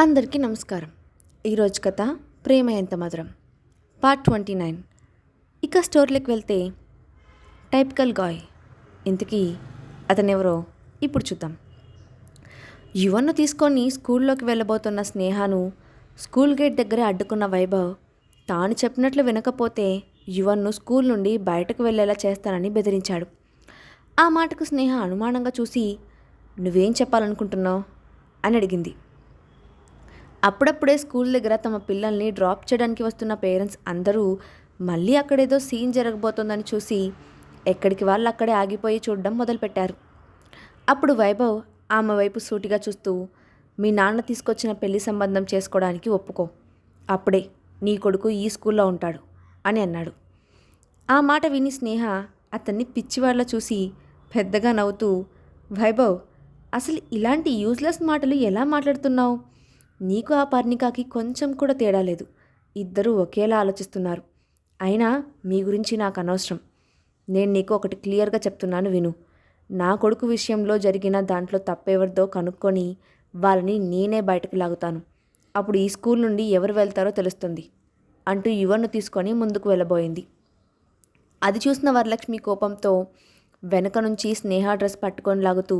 అందరికీ నమస్కారం. ఈరోజు కథ ప్రేమ ఎంత మధురం పార్ట్ 29. ఇక స్టోరీలోకి వెళ్తే టైపికల్ గాయ్. ఇంతకీ అతనెవరో ఇప్పుడు చూద్దాం. యువన్ను తీసుకొని స్కూల్లోకి వెళ్ళబోతున్న స్నేహను స్కూల్ గేట్ దగ్గర అడ్డుకున్న వైభవ్ తాను చెప్పినట్లు వినకపోతే యువన్ను స్కూల్ నుండి బయటకు వెళ్ళేలా చేస్తానని బెదిరించాడు. ఆ మాటకు స్నేహ అనుమానంగా చూసి, నువ్వేం చెప్పాలనుకుంటున్నావు అని అడిగింది. అప్పుడప్పుడే స్కూల్ దగ్గర తమ పిల్లల్ని డ్రాప్ చేయడానికి వస్తున్న పేరెంట్స్ అందరూ మళ్ళీ అక్కడేదో సీన్ జరగబోతోందని చూసి ఎక్కడికి వాళ్ళు అక్కడే ఆగిపోయి చూడడం మొదలుపెట్టారు. అప్పుడు వైభవ్ ఆమె వైపు సూటిగా చూస్తూ, మీ నాన్న తీసుకొచ్చిన పెళ్లి సంబంధం చేసుకోవడానికి ఒప్పుకో, అప్పుడే నీ కొడుకు ఈ స్కూల్లో ఉంటాడు అని అన్నాడు. ఆ మాట విని స్నేహ అతన్ని పిచ్చివాళ్ళ చూసి పెద్దగా నవ్వుతూ, వైభవ్, అసలు ఇలాంటి యూజ్లెస్ మాటలు ఎలా మాట్లాడుతున్నావు? నీకు ఆ పర్ణికాకి కొంచెం కూడా తేడా లేదు. ఇద్దరూ ఒకేలా ఆలోచిస్తున్నారు. అయినా మీ గురించి నాకు అనవసరం. నేను నీకు ఒకటి క్లియర్గా చెప్తున్నాను విను. నా కొడుకు విషయంలో జరిగిన దాంట్లో తప్పెవరిదో కనుక్కొని వాళ్ళని నేనే బయటకు లాగుతాను. అప్పుడు ఈ స్కూల్ నుండి ఎవరు వెళ్తారో తెలుస్తుంది అంటూ యువన్ను తీసుకొని ముందుకు వెళ్ళబోయింది. అది చూసిన వరలక్ష్మి కోపంతో వెనక నుంచి స్నేహ డ్రెస్ పట్టుకొని లాగుతూ,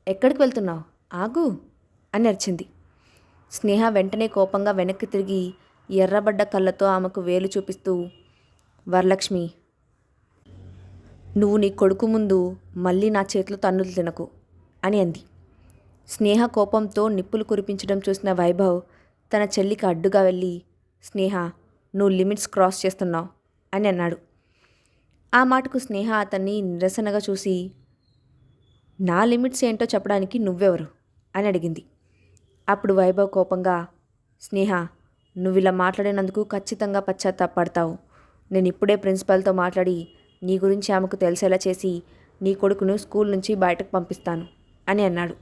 ఎక్కడికి వెళ్తున్నావు, ఆగు అని అరిచింది. స్నేహ వెంటనే కోపంగా వెనక్కి తిరిగి ఎర్రబడ్డ కళ్ళతో ఆమెకు వేలు చూపిస్తూ, వరలక్ష్మి, నువ్వు నీ కొడుకు ముందు మళ్ళీ నా చేతిలో తన్నులు తినకు అని అంది. స్నేహ కోపంతో నిప్పులు కురిపించడం చూసిన వైభవ్ తన చెల్లికి అడ్డుగా వెళ్ళి, స్నేహ, నువ్వు లిమిట్స్ క్రాస్ చేస్తున్నావు అని అన్నాడు. ఆ మాటకు స్నేహ అతన్ని నిరసనగా చూసి, నా లిమిట్స్ ఏంటో చెప్పడానికి నువ్వెవరు అని అడిగింది. అప్పుడు వైభవ్ కోపంగా, స్నేహ, నువ్వు ఇలా మాట్లాడినందుకు ఖచ్చితంగా పశ్చాత్తాపడతావు. నేను ఇప్పుడే ప్రిన్సిపల్తో మాట్లాడి నీ గురించి ఆమెకు తెలిసేలా చేసి నీ కొడుకును స్కూల్ నుంచి బయటకు పంపిస్తాను అని అన్నాడు.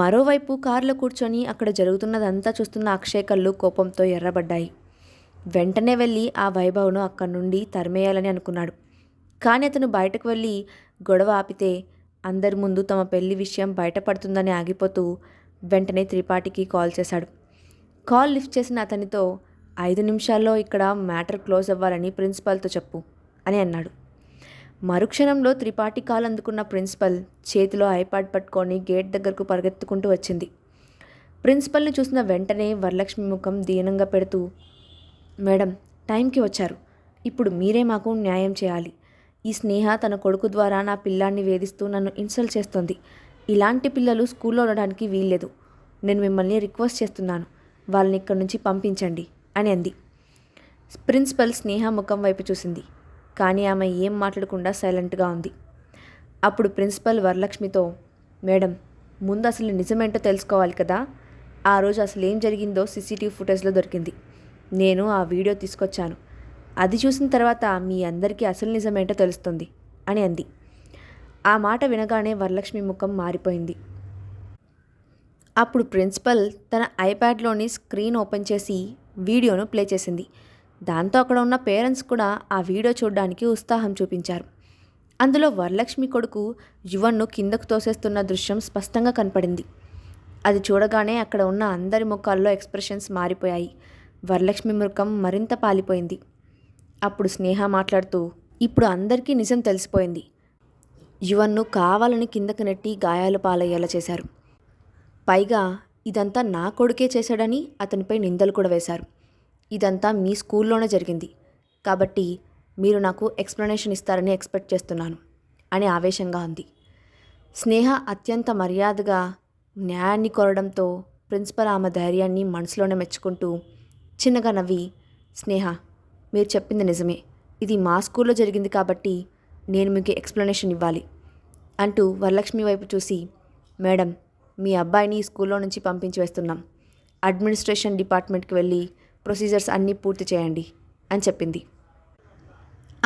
మరోవైపు కారులో కూర్చొని అక్కడ జరుగుతున్నదంతా చూస్తున్న అక్షయ్ కళ్ళు కోపంతో ఎర్రబడ్డాయి. వెంటనే వెళ్ళి ఆ వైభవ్ను అక్కడి నుండి తరిమేయాలని అనుకున్నాడు. కానీ అతను బయటకు వెళ్ళి గొడవ ఆపితే అందరి ముందు తమ పెళ్లి విషయం బయటపడుతుందని ఆగిపోతూ వెంటనే త్రిపాఠికి కాల్ చేశాడు. కాల్ లిఫ్ట్ చేసిన అతనితో, 5 నిమిషాల్లో ఇక్కడ మ్యాటర్ క్లోజ్ అవ్వాలని ప్రిన్సిపల్తో చెప్పు అని అన్నాడు. మరుక్షణంలో త్రిపాఠి కాల్ అందుకున్న ప్రిన్సిపల్ చేతిలో ఐప్యాడ్ పట్టుకొని గేట్ దగ్గరకు పరిగెత్తుకుంటూ వచ్చింది. ప్రిన్సిపల్ని చూసిన వెంటనే వరలక్ష్మి ముఖం దీనంగా పెడుతూ, మేడం, టైంకి వచ్చారు. ఇప్పుడు మీరే మాకు న్యాయం చేయాలి. ఈ స్నేహ తన కొడుకు ద్వారా నా పిల్లాన్ని వేధిస్తూ నన్ను ఇన్సల్ట్ చేస్తోంది. ఇలాంటి పిల్లలు స్కూల్లో ఉండడానికి వీల్లేదు. నేను మిమ్మల్ని రిక్వెస్ట్ చేస్తున్నాను, వాళ్ళని ఇక్కడి నుంచి పంపించండి అని అంది. ప్రిన్సిపల్ స్నేహ ముఖం వైపు చూసింది, కానీ ఆమె ఏం మాట్లాడకుండా సైలెంట్గా ఉంది. అప్పుడు ప్రిన్సిపల్ వరలక్ష్మితో, మేడం, ముందు అసలు నిజమేంటో తెలుసుకోవాలి కదా. ఆ రోజు అసలు ఏం జరిగిందో సీసీటీవీ ఫుటేజ్లో దొరికింది. నేను ఆ వీడియో తీసుకొచ్చాను. అది చూసిన తర్వాత మీ అందరికీ అసలు నిజమేంటో తెలుస్తుంది అని అంది. ఆ మాట వినగానే వరలక్ష్మి ముఖం మారిపోయింది. అప్పుడు ప్రిన్సిపల్ తన ఐప్యాడ్లోని స్క్రీన్ ఓపెన్ చేసి వీడియోను ప్లే చేసింది. దాంతో అక్కడ ఉన్న పేరెంట్స్ కూడా ఆ వీడియో చూడడానికి ఉత్సాహం చూపించారు. అందులో వరలక్ష్మి కొడుకు యువన్ను కిందకు తోసేస్తున్న దృశ్యం స్పష్టంగా కనపడింది. అది చూడగానే అక్కడ ఉన్న అందరి ముఖాల్లో ఎక్స్ప్రెషన్స్ మారిపోయాయి. వరలక్ష్మి ముఖం మరింత పాలిపోయింది. అప్పుడు స్నేహ మాట్లాడుతూ, ఇప్పుడు అందరికీ నిజం తెలిసిపోయింది. యువన్ను కావాలని కిందకు నెట్టి గాయాలు పాలయ్యేలా చేశారు. పైగా ఇదంతా నా కొడుకే చేశాడని అతనిపై నిందలు కూడా వేశారు. ఇదంతా మీ స్కూల్లోనే జరిగింది కాబట్టి మీరు నాకు ఎక్స్ప్లెనేషన్ ఇస్తారని ఎక్స్పెక్ట్ చేస్తున్నాను అని ఆవేశంగా ఉంది. స్నేహ అత్యంత మర్యాదగా న్యాయాన్ని కోరడంతో ప్రిన్సిపల్ ఆమె ధైర్యాన్ని మనసులోనే మెచ్చుకుంటూ చిన్నగా నవ్వి, స్నేహ, మీరు చెప్పింది నిజమే, ఇది మా స్కూల్లో జరిగింది కాబట్టి నేను మీకు ఎక్స్ప్లెనేషన్ ఇవ్వాలి అంటూ వరలక్ష్మి వైపు చూసి, మేడం, మీ అబ్బాయిని ఈ స్కూల్లో నుంచి పంపించి వేస్తున్నాం. అడ్మినిస్ట్రేషన్ డిపార్ట్మెంట్కి వెళ్ళి ప్రొసీజర్స్ అన్నీ పూర్తి చేయండి అని చెప్పింది.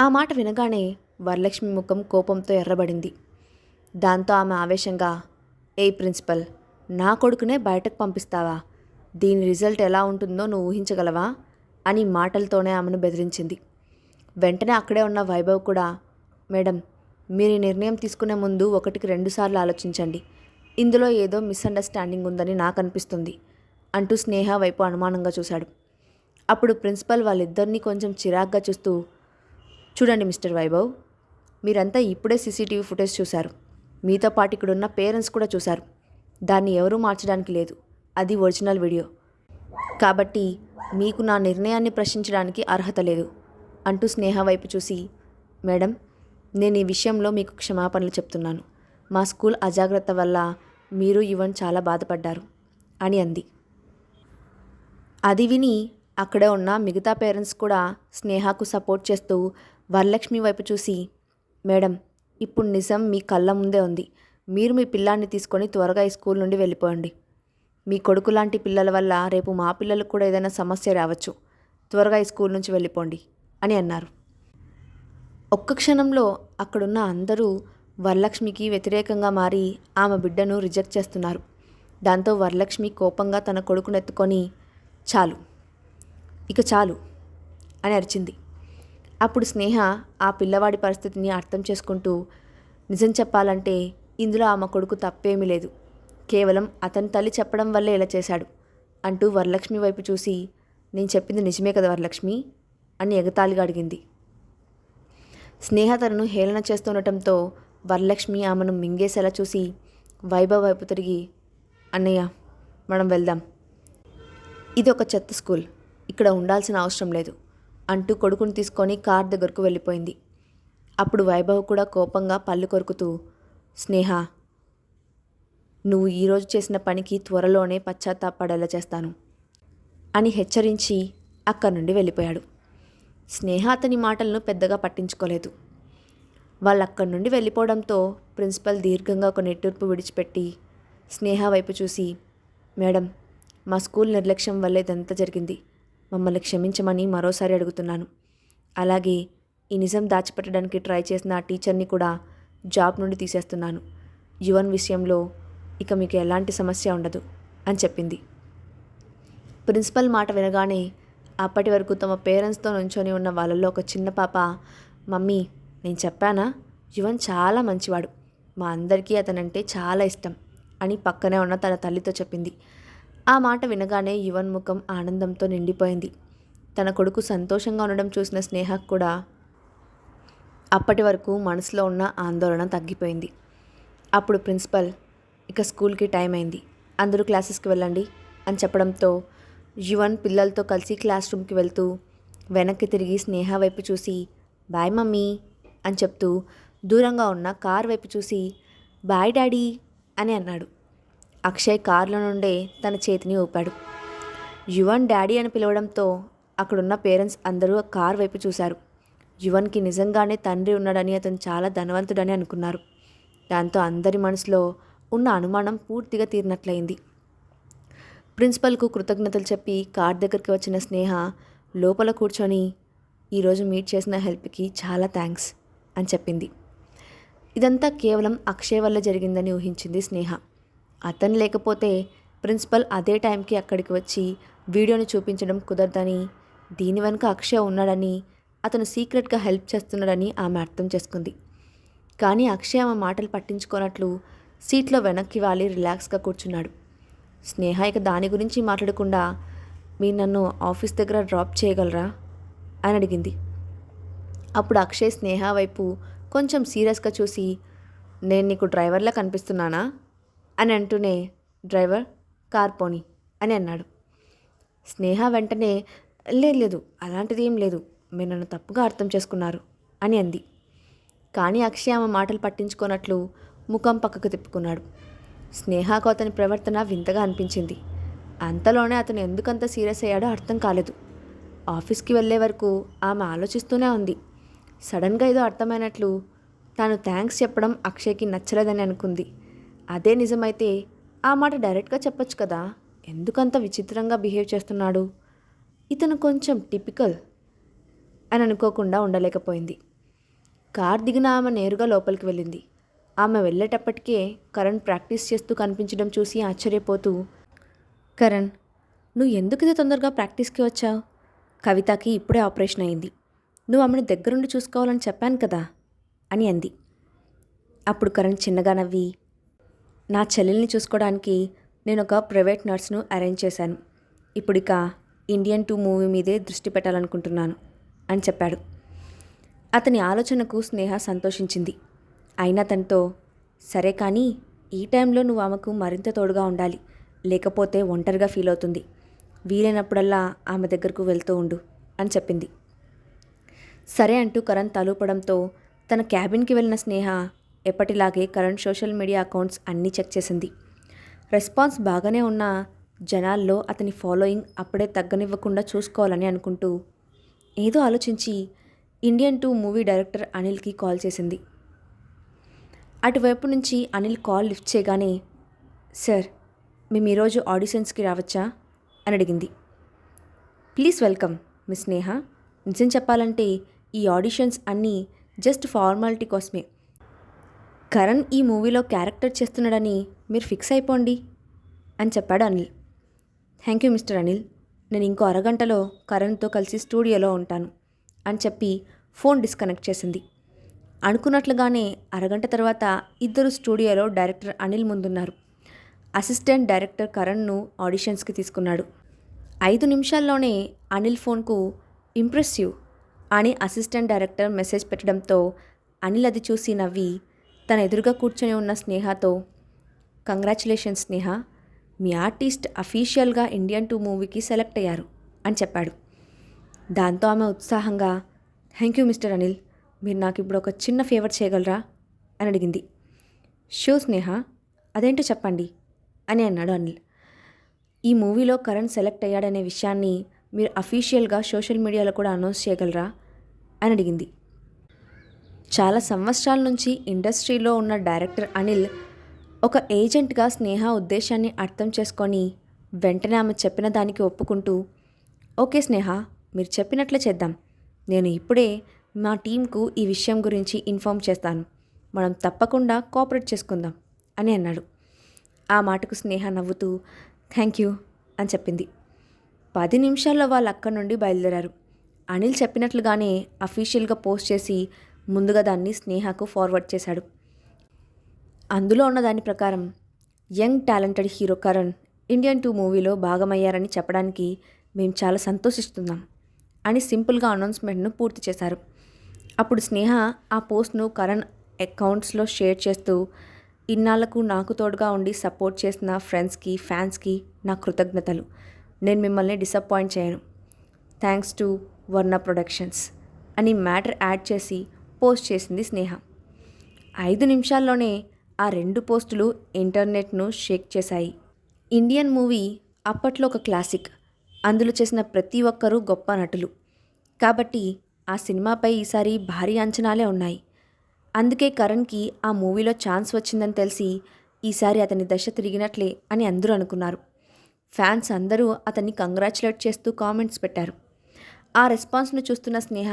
ఆ మాట వినగానే వరలక్ష్మి ముఖం కోపంతో ఎర్రబడింది. దాంతో ఆమె ఆవేశంగా, ఏ ప్రిన్సిపల్, నా కొడుకునే బయటకు పంపిస్తావా? దీని రిజల్ట్ ఎలా ఉంటుందో నువ్వు ఊహించగలవా అని మాటలతోనే ఆమెను బెదిరించింది. వెంటనే అక్కడే ఉన్న వైభవ్ కూడా, మేడం, మీరు ఈ నిర్ణయం తీసుకునే ముందు 1కి 2 సార్లు ఆలోచించండి. ఇందులో ఏదో మిస్అండర్స్టాండింగ్ ఉందని నాకు అనిపిస్తుంది అంటూ స్నేహ వైపు అనుమానంగా చూశాడు. అప్పుడు ప్రిన్సిపల్ వాళ్ళిద్దరినీ కొంచెం చిరాగ్గా చూస్తూ, చూడండి మిస్టర్ వైభవ్, మీరంతా ఇప్పుడే సీసీటీవీ ఫుటేజ్ చూశారు. మీతో పాటు ఇక్కడున్న పేరెంట్స్ కూడా చూశారు. దాన్ని ఎవరూ మార్చడానికి లేదు. అది ఒరిజినల్ వీడియో. కాబట్టి మీకు నా నిర్ణయాన్ని ప్రశ్నించడానికి అర్హత లేదు అంటూ స్నేహ వైపు చూసి, మేడం, నేను ఈ విషయంలో మీకు క్షమాపణలు చెప్తున్నాను. మా స్కూల్ అజాగ్రత్త వల్ల మీరు యువన్ చాలా బాధపడ్డారు అని అంది. అది విని అక్కడే ఉన్న మిగతా పేరెంట్స్ కూడా స్నేహకు సపోర్ట్ చేస్తూ వరలక్ష్మి వైపు చూసి, మేడం, ఇప్పుడు నిజం మీ కళ్ళ ముందే ఉంది. మీరు మీ పిల్లాన్ని తీసుకొని త్వరగా ఈ స్కూల్ నుండి వెళ్ళిపోండి. మీ కొడుకు లాంటి పిల్లల వల్ల రేపు మా పిల్లలకు కూడా ఏదైనా సమస్య రావచ్చు. త్వరగా ఈ స్కూల్ నుంచి వెళ్ళిపోండి అని అన్నారు. ఒక్క క్షణంలో అక్కడున్న అందరూ వరలక్ష్మికి వ్యతిరేకంగా మారి ఆమె బిడ్డను రిజెక్ట్ చేస్తున్నారు. దాంతో వరలక్ష్మి కోపంగా తన కొడుకునెత్తుకొని, చాలు, ఇక చాలు అని అరిచింది. అప్పుడు స్నేహ ఆ పిల్లవాడి పరిస్థితిని అర్థం చేసుకుంటూ, నిజం చెప్పాలంటే ఇందులో ఆమె కొడుకు తప్పేమీ లేదు. కేవలం అతని తల్లి చెప్పడం వల్లే ఇలా చేశాడు అంటూ వరలక్ష్మి వైపు చూసి, నేను చెప్పింది నిజమే కదా వరలక్ష్మి అని ఎగతాళిగా అడిగింది. స్నేహ తనను హేళన చేస్తుండటంతో వరలక్ష్మి ఆమెను మింగేసేలా చూసి వైభవ్ వైపు తిరిగి, అన్నయ్య, మనం వెళ్దాం. ఇది ఒక చెత్త స్కూల్, ఇక్కడ ఉండాల్సిన అవసరం లేదు అంటూ కొడుకుని తీసుకొని కార్ దగ్గరకు వెళ్ళిపోయింది. అప్పుడు వైభవ్ కూడా కోపంగా పళ్ళు కొరుకుతూ, స్నేహ, నువ్వు ఈరోజు చేసిన పనికి త్వరలోనే పశ్చాత్తాపడేలా చేస్తాను అని హెచ్చరించి అక్కడి నుండి వెళ్ళిపోయాడు. స్నేహ అతని మాటలను పెద్దగా పట్టించుకోలేదు. వాళ్ళు అక్కడి నుండి వెళ్ళిపోవడంతో ప్రిన్సిపల్ దీర్ఘంగా ఒక నిట్టూర్పు విడిచిపెట్టి స్నేహ వైపు చూసి, మేడం, మా స్కూల్ నిర్లక్ష్యం వల్లే ఇదంతా జరిగింది. మమ్మల్ని క్షమించమని మరోసారి అడుగుతున్నాను. అలాగే ఈ నిజం దాచిపెట్టడానికి ట్రై చేసిన ఆ టీచర్ని కూడా జాబ్ నుండి తీసేస్తున్నాను. యువన్ విషయంలో ఇక మీకు ఎలాంటి సమస్య ఉండదు అని చెప్పింది. ప్రిన్సిపల్ మాట వినగానే అప్పటి వరకు తమ పేరెంట్స్తో నుంచొని ఉన్న వాళ్ళల్లో ఒక చిన్న పాప, మమ్మీ, నేను చెప్పానా, యువన్ చాలా మంచివాడు, మా అందరికీ అతనంటే చాలా ఇష్టం అని పక్కనే ఉన్న తన తల్లితో చెప్పింది. ఆ మాట వినగానే యువన్ ముఖం ఆనందంతో నిండిపోయింది. తన కొడుకు సంతోషంగా ఉండడం చూసిన స్నేహకు కూడా అప్పటి వరకు మనసులో ఉన్న ఆందోళన తగ్గిపోయింది. అప్పుడు ప్రిన్సిపల్, ఇక స్కూల్కి టైం అయింది, అందరూ క్లాసెస్కి వెళ్ళండి అని చెప్పడంతో యువన్ పిల్లలతో కలిసి క్లాస్ రూమ్కి వెళ్తూ వెనక్కి తిరిగి స్నేహ వైపు చూసి, బాయ్ మమ్మీ అని చెప్తూ దూరంగా ఉన్న కార్ వైపు చూసి, బాయ్ డాడీ అని అన్నాడు. అక్షయ్ కారులో నుండే తన చేతిని ఊపాడు. యువన్ డాడీ అని పిలవడంతో అక్కడున్న పేరెంట్స్ అందరూ కార్ వైపు చూశారు. యువన్కి నిజంగానే తండ్రి ఉన్నాడని, అతను చాలా ధనవంతుడని అనుకున్నారు. దాంతో అందరి మనసులో ఉన్న అనుమానం పూర్తిగా తీరినట్లయింది. ప్రిన్సిపల్కు కృతజ్ఞతలు చెప్పి కార్ దగ్గరికి వచ్చిన స్నేహ లోపల కూర్చొని, ఈరోజు మీట్ చేసిన హెల్ప్కి చాలా థ్యాంక్స్ అని చెప్పింది. ఇదంతా కేవలం అక్షయ్ వల్ల జరిగిందని ఊహించింది స్నేహ. అతను లేకపోతే ప్రిన్సిపల్ అదే టైంకి అక్కడికి వచ్చి వీడియోని చూపించడం కుదరదని, దీని వెనుక అక్షయ్ ఉన్నాడని, అతను సీక్రెట్గా హెల్ప్ చేస్తున్నాడని ఆమె అర్థం చేసుకుంది. కానీ అక్షయ్ ఆమె మాటలు పట్టించుకోనట్లు సీట్లో వెనక్కి వాలి రిలాక్స్గా కూర్చున్నాడు. స్నేహ ఇక దాని గురించి మాట్లాడకుండా, మీరు నన్ను ఆఫీస్ దగ్గర డ్రాప్ చేయగలరా అని అడిగింది. అప్పుడు అక్షయ్ స్నేహ వైపు కొంచెం సీరియస్గా చూసి, నేను నీకు డ్రైవర్లా కనిపిస్తున్నానా అని అంటూనే, డ్రైవర్, కార్ పోనీ అని అన్నాడు. స్నేహ వెంటనే, లేదు, అలాంటిది ఏం లేదు, మీరు నన్ను తప్పుగా అర్థం చేసుకున్నారు అని అంది. కానీ అక్షయ్ ఆమె మాటలు పట్టించుకోనట్లు ముఖం పక్కకు తిప్పుకున్నాడు. స్నేహకు అతని ప్రవర్తన వింతగా అనిపించింది. అంతలోనే అతను ఎందుకంత సీరియస్ అయ్యాడో అర్థం కాలేదు. ఆఫీస్కి వెళ్ళే వరకు ఆమె ఆలోచిస్తూనే ఉంది. సడన్గా ఏదో అర్థమైనట్లు తాను థ్యాంక్స్ చెప్పడం అక్షయ్కి నచ్చలేదని అనుకుంది. అదే నిజమైతే ఆ మాట డైరెక్ట్గా చెప్పొచ్చు కదా, ఎందుకంత విచిత్రంగా బిహేవ్ చేస్తున్నాడు, ఇతను కొంచెం టిపికల్ అని అనుకోకుండా ఉండలేకపోయింది. కార్ దిగిన ఆమె నేరుగా లోపలికి వెళ్ళింది. ఆమె వెళ్ళేటప్పటికే కరణ్ ప్రాక్టీస్ చేస్తూ కనిపించడం చూసి ఆశ్చర్యపోతూ, కరణ్, నువ్వు ఎందుకు ఇది తొందరగా ప్రాక్టీస్కి వచ్చావు? కవితకి ఇప్పుడే ఆపరేషన్ అయింది, నువ్వు ఆమెను దగ్గరుండి చూసుకోవాలని చెప్పాను కదా అని అంది. అప్పుడు కరణ్ చిన్నగా నవ్వి, నా చెల్లెల్ని చూసుకోవడానికి నేను ఒక ప్రైవేట్ నర్స్ను అరేంజ్ చేశాను. ఇప్పుడిక ఇండియన్ 2 మూవీ మీదే దృష్టి పెట్టాలనుకుంటున్నాను అని చెప్పాడు. అతని ఆలోచనకు స్నేహ సంతోషించింది. అయినా తనతో, సరే కానీ ఈ టైంలో నువ్వు ఆమెకు మరింత తోడుగా ఉండాలి, లేకపోతే ఒంటరిగా ఫీల్ అవుతుంది. వీలైనప్పుడల్లా ఆమె దగ్గరకు వెళ్తూ ఉండు అని చెప్పింది. సరే అంటూ కరణ్ తలూపడంతో తన క్యాబిన్కి వెళ్ళిన స్నేహ ఎప్పటిలాగే కరణ్ సోషల్ మీడియా అకౌంట్స్ అన్నీ చెక్ చేసింది. రెస్పాన్స్ బాగానే ఉన్న జనాల్లో అతని ఫాలోయింగ్ అప్పుడే తగ్గనివ్వకుండా చూసుకోవాలని అనుకుంటూ ఏదో ఆలోచించి ఇండియన్ 2 మూవీ డైరెక్టర్ అనిల్కి కాల్ చేసింది. అటువైపు నుంచి అనిల్ కాల్ లిఫ్ట్ చేయగానే, సార్, మేము ఈరోజు ఆడిషన్స్కి రావచ్చా అని అడిగింది. ప్లీజ్ వెల్కమ్ మిస్ స్నేహ. నిజం చెప్పాలంటే ఈ ఆడిషన్స్ అన్నీ జస్ట్ ఫార్మాలిటీ కోసమే. కరణ్ ఈ మూవీలో క్యారెక్టర్ చేస్తున్నాడని మీరు ఫిక్స్ అయిపోండి అని చెప్పాడు Anil. Thank you mister Anil, నేను ఇంకో అరగంటలో కరణ్తో కలిసి స్టూడియోలో ఉంటాను అని చెప్పి ఫోన్ డిస్కనెక్ట్ చేసింది. అనుకున్నట్లుగానే అరగంట తర్వాత ఇద్దరు స్టూడియోలో డైరెక్టర్ అనిల్ ముందున్నారు. అసిస్టెంట్ డైరెక్టర్ కరణ్ను ఆడిషన్స్కి తీసుకున్నాడు. 5 నిమిషాల్లోనే అనిల్ ఫోన్కు ఇంప్రెసివ్ అని అసిస్టెంట్ డైరెక్టర్ మెసేజ్ పెట్టడంతో అనిల్ అది చూసి నవ్వి తన ఎదురుగా కూర్చొని ఉన్న స్నేహతో, కంగ్రాచులేషన్స్ స్నేహ, మీ ఆర్టిస్ట్ అఫీషియల్గా ఇండియన్ 2 మూవీకి సెలెక్ట్ అయ్యారు అని చెప్పాడు. దాంతో ఆమె ఉత్సాహంగా, థ్యాంక్ యూ మిస్టర్ అనిల్, మీరు నాకు ఇప్పుడు ఒక చిన్న ఫేవర్ చేయగలరా అని అడిగింది. షో స్నేహ, అదేంటో చెప్పండి అని అన్నాడు అనిల్. ఈ మూవీలో కరణ్ సెలెక్ట్ అయ్యాడనే విషయాన్ని మీరు అఫీషియల్గా సోషల్ మీడియాలో కూడా అనౌన్స్ చేయగలరా అని అడిగింది. చాలా సంవత్సరాల నుంచి ఇండస్ట్రీలో ఉన్న డైరెక్టర్ అనిల్ ఒక ఏజెంట్గా స్నేహ ఉద్దేశాన్ని అర్థం చేసుకొని వెంటనే ఆమె చెప్పిన దానికి ఒప్పుకుంటూ, ఓకే స్నేహ, మీరు చెప్పినట్లే చేద్దాం. నేను ఇప్పుడే మా టీంకు ఈ విషయం గురించి ఇన్ఫామ్ చేస్తాను. మనం తప్పకుండా కోఆపరేట్ చేసుకుందాం అని అన్నాడు. ఆ మాటకు స్నేహ నవ్వుతూ థ్యాంక్ యూ అని చెప్పింది. 10 నిమిషాల్లో వాళ్ళు అక్కడి నుండి బయలుదేరారు. అనిల్ చెప్పినట్లుగానే అఫీషియల్గా పోస్ట్ చేసి ముందుగా దాన్ని స్నేహకు ఫార్వర్డ్ చేశాడు. అందులో ఉన్న దాని ప్రకారం young talented hero Karan Indian 2 మూవీలో భాగమయ్యారని చెప్పడానికి మేము చాలా సంతోషిస్తున్నాం అని సింపుల్గా అనౌన్స్మెంట్ను పూర్తి చేశారు. అప్పుడు స్నేహ ఆ పోస్ట్ను కరణ్ అకౌంట్స్లో షేర్ చేస్తూ, ఇన్నాళ్లకు నాకు తోడుగా ఉండి సపోర్ట్ చేసిన ఫ్రెండ్స్కి, ఫ్యాన్స్కి నా కృతజ్ఞతలు. నేను మిమ్మల్ని డిసప్పాయింట్ చేయను. థ్యాంక్స్ టు వర్ణ ప్రొడక్షన్స్ అని మ్యాటర్ యాడ్ చేసి పోస్ట్ చేసింది స్నేహ. 5 నిమిషాల్లోనే ఆ 2 పోస్టులు ఇంటర్నెట్ను షేక్ చేశాయి. ఇండియన్ మూవీ అప్పట్లో ఒక క్లాసిక్. అందులో చేసిన ప్రతి ఒక్కరూ గొప్ప నటులు. కాబట్టి ఆ సినిమాపై ఈసారి భారీ అంచనాలే ఉన్నాయి. అందుకే కరణ్కి ఆ మూవీలో ఛాన్స్ వచ్చిందని తెలిసి ఈసారి అతని దశ తిరిగినట్లే అని అందరూ అనుకున్నారు. ఫ్యాన్స్ అందరూ అతన్ని కంగ్రాచులేట్ చేస్తూ కామెంట్స్ పెట్టారు. ఆ రెస్పాన్స్ను చూస్తున్న స్నేహ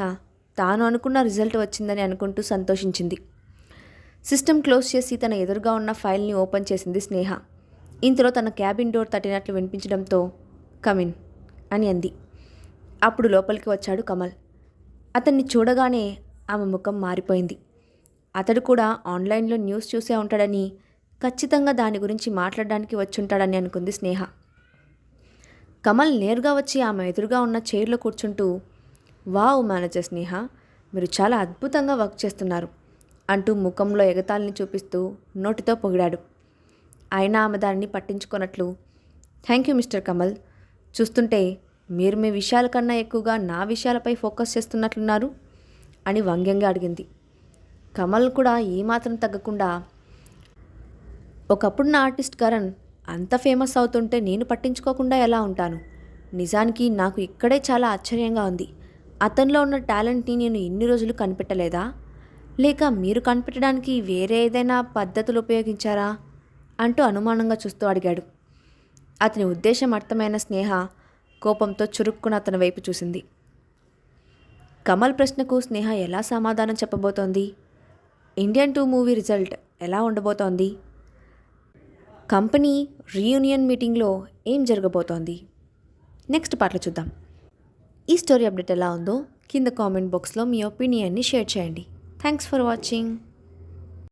తాను అనుకున్న రిజల్ట్ వచ్చిందని అనుకుంటూ సంతోషించింది. సిస్టమ్ క్లోజ్ చేసి తన ఎదురుగా ఉన్న ఫైల్ని ఓపెన్ చేసింది స్నేహ. ఇంతలో తన క్యాబిన్ డోర్ తట్టినట్లు వినిపించడంతో కమిన్ అని అంది. అప్పుడు లోపలికి వచ్చాడు కమల్. అతన్ని చూడగానే ఆమె ముఖం మారిపోయింది. అతడు కూడా ఆన్లైన్లో న్యూస్ చూసే ఉంటాడని, ఖచ్చితంగా దాని గురించి మాట్లాడడానికి వచ్చుంటాడని అనుకుంది స్నేహ. కమల్ నేరుగా వచ్చి ఆమె ఎదురుగా ఉన్న చైర్లో కూర్చుంటూ, వావ్ మేనేజర్ స్నేహ, మీరు చాలా అద్భుతంగా వర్క్ చేస్తున్నారు అంటూ ముఖంలో ఎగతాళిని చూపిస్తూ నోటితో పొగిడాడు. అయినా ఆమె దానిని పట్టించుకున్నట్లు, థ్యాంక్ యూ మిస్టర్ కమల్, చూస్తుంటే మీరు మీ విషయాల కన్నా ఎక్కువగా నా విషయాలపై ఫోకస్ చేస్తున్నట్లున్నారు అని వ్యంగ్యంగా అడిగింది. కమల్ కూడా ఏమాత్రం తగ్గకుండా, ఒకప్పుడు నా ఆర్టిస్ట్ కరణ్ అంత ఫేమస్ అవుతుంటే నేను పట్టించుకోకుండా ఎలా ఉంటాను? నిజానికి నాకు ఇక్కడే చాలా ఆశ్చర్యంగా ఉంది. అతనిలో ఉన్న టాలెంట్ని నేను ఇన్ని రోజులు కనిపెట్టలేదా? లేక మీరు కనిపెట్టడానికి వేరే ఏదైనా పద్ధతులు ఉపయోగించారా అంటూ అనుమానంగా చూస్తూ అడిగాడు. అతని ఉద్దేశం అర్థమైన స్నేహ కోపంతో చురుక్కున అతని వైపు చూసింది. కమల్ ప్రశ్నకు స్నేహ ఎలా సమాధానం చెప్పబోతోంది? ఇండియన్ 2 మూవీ రిజల్ట్ ఎలా ఉండబోతోంది? కంపెనీ రీయూనియన్ మీటింగ్లో ఏం జరగబోతోంది? నెక్స్ట్ పార్ట్లో చూద్దాం. ఈ స్టోరీ అప్డేట్ ఎలా ఉందో కింద కామెంట్ బాక్స్లో మీ ఒపీనియన్ని షేర్ చేయండి. Thanks for watching.